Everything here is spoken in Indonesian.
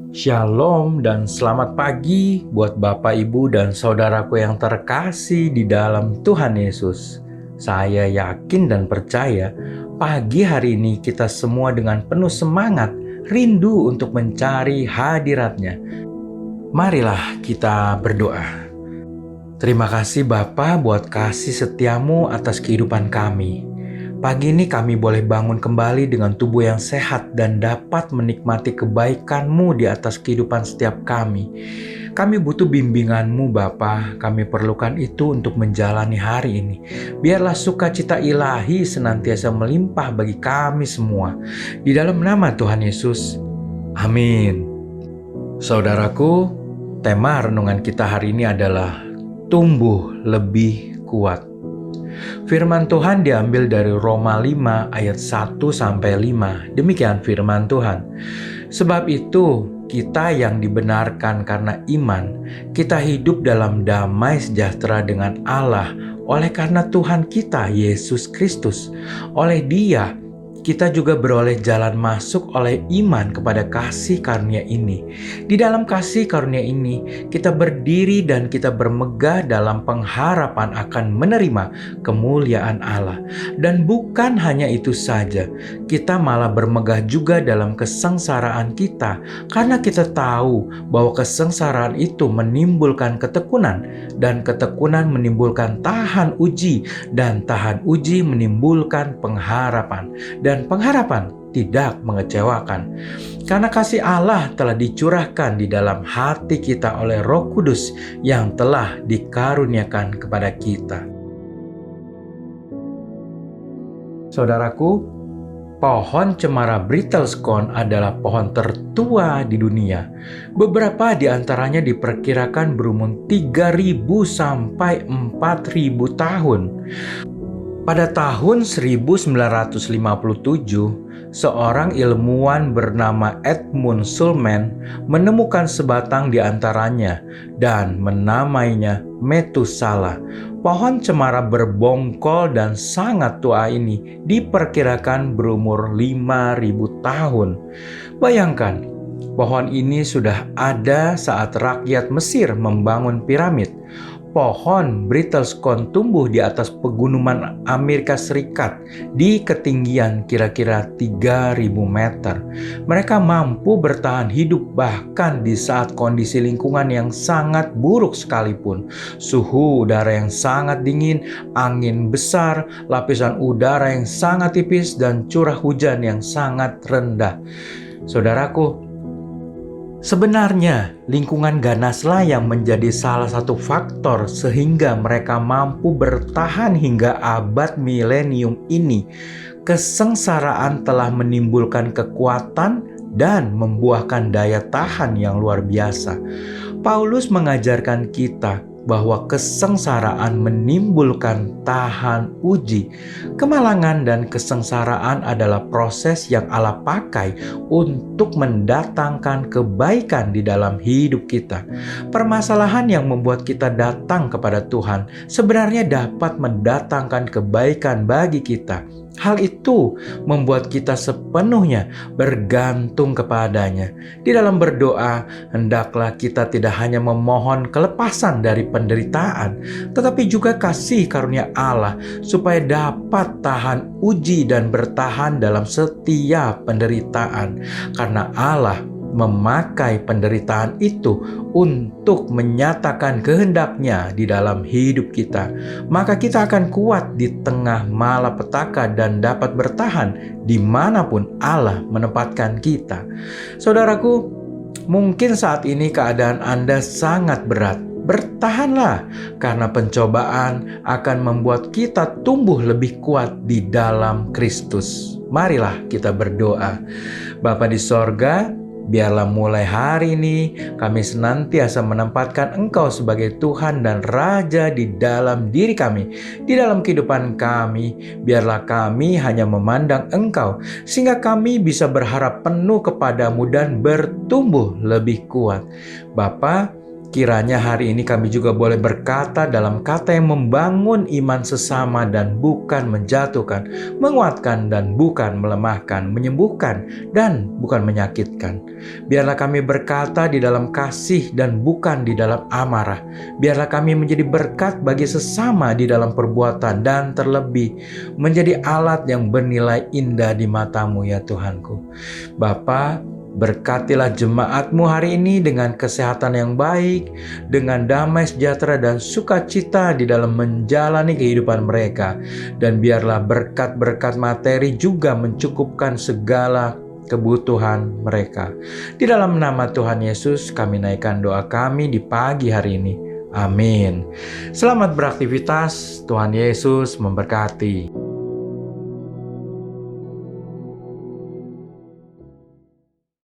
Shalom dan selamat pagi buat Bapak, Ibu, dan saudaraku yang terkasih di dalam Tuhan Yesus. Saya yakin dan percaya pagi hari ini kita semua dengan penuh semangat, rindu untuk mencari hadirat-Nya. Marilah kita berdoa. Terima kasih Bapa buat kasih setiamu atas kehidupan kami. Pagi ini kami boleh bangun kembali dengan tubuh yang sehat dan dapat menikmati kebaikan-Mu di atas kehidupan setiap kami. Kami butuh bimbingan-Mu Bapa, kami perlukan itu untuk menjalani hari ini. Biarlah sukacita ilahi senantiasa melimpah bagi kami semua. Di dalam nama Tuhan Yesus, amin. Saudaraku, tema renungan kita hari ini adalah tumbuh lebih kuat. Firman Tuhan diambil dari Roma 5 ayat 1-5. Demikian firman Tuhan. Sebab itu, kita yang dibenarkan karena iman, kita hidup dalam damai sejahtera dengan Allah oleh karena Tuhan kita, Yesus Kristus. Oleh Dia, kita juga beroleh jalan masuk oleh iman kepada kasih karunia ini. Di dalam kasih karunia ini, kita berdiri dan kita bermegah dalam pengharapan akan menerima kemuliaan Allah. Dan bukan hanya itu saja, kita malah bermegah juga dalam kesengsaraan kita, karena kita tahu bahwa kesengsaraan itu menimbulkan ketekunan, dan ketekunan menimbulkan tahan uji, dan tahan uji menimbulkan pengharapan. Dan pengharapan tidak mengecewakan. Karena kasih Allah telah dicurahkan di dalam hati kita oleh Roh Kudus yang telah dikaruniakan kepada kita. Saudaraku, pohon cemara Bristlecone adalah pohon tertua di dunia. Beberapa di antaranya diperkirakan berumur 3.000 sampai 4.000 tahun. Pada tahun 1957, seorang ilmuwan bernama Edmund Shulman menemukan sebatang di antaranya dan menamainya Methuselah. Pohon cemara berbongkol dan sangat tua ini diperkirakan berumur 5.000 tahun. Bayangkan, pohon ini sudah ada saat rakyat Mesir membangun piramid. Pohon Bristlecone tumbuh di atas pegunungan Amerika Serikat di ketinggian kira-kira 3.000 meter. Mereka mampu bertahan hidup bahkan di saat kondisi lingkungan yang sangat buruk sekalipun. Suhu udara yang sangat dingin, angin besar, lapisan udara yang sangat tipis, dan curah hujan yang sangat rendah. Saudaraku, sebenarnya lingkungan ganaslah yang menjadi salah satu faktor sehingga mereka mampu bertahan hingga abad milenium ini. Kesengsaraan telah menimbulkan kekuatan dan membuahkan daya tahan yang luar biasa. Paulus mengajarkan kita bahwa kesengsaraan menimbulkan tahan uji. Kemalangan dan kesengsaraan adalah proses yang Allah pakai untuk mendatangkan kebaikan di dalam hidup kita. Permasalahan yang membuat kita datang kepada Tuhan sebenarnya dapat mendatangkan kebaikan bagi kita. Hal itu membuat kita sepenuhnya bergantung kepadanya. Di dalam berdoa, hendaklah kita tidak hanya memohon kelepasan dari penderitaan, tetapi juga kasih karunia Allah supaya dapat tahan uji dan bertahan dalam setiap penderitaan. Karena Allah memakai penderitaan itu untuk menyatakan kehendak-Nya di dalam hidup kita, maka kita akan kuat di tengah malapetaka dan dapat bertahan dimanapun Allah menempatkan kita. Saudaraku, mungkin saat ini keadaan Anda sangat berat. Bertahanlah, karena pencobaan akan membuat kita tumbuh lebih kuat di dalam Kristus. Marilah kita berdoa. Bapa di sorga, biarlah mulai hari ini kami senantiasa menempatkan Engkau sebagai Tuhan dan Raja di dalam diri kami, di dalam kehidupan kami. Biarlah kami hanya memandang Engkau, sehingga kami bisa berharap penuh kepadamu dan bertumbuh lebih kuat. Bapa, Kiranya hari ini kami juga boleh berkata dalam kata yang membangun iman sesama dan bukan menjatuhkan, menguatkan dan bukan melemahkan, menyembuhkan dan bukan menyakitkan. Biarlah kami berkata di dalam kasih dan bukan di dalam amarah. Biarlah kami menjadi berkat bagi sesama di dalam perbuatan dan terlebih menjadi alat yang bernilai indah di mata-Mu ya Tuhanku. Bapa, berkatilah jemaat-Mu hari ini dengan kesehatan yang baik, dengan damai sejahtera dan sukacita di dalam menjalani kehidupan mereka. Dan biarlah berkat-berkat materi juga mencukupkan segala kebutuhan mereka. Di dalam nama Tuhan Yesus kami naikkan doa kami di pagi hari ini. Amin. Selamat beraktivitas, Tuhan Yesus memberkati.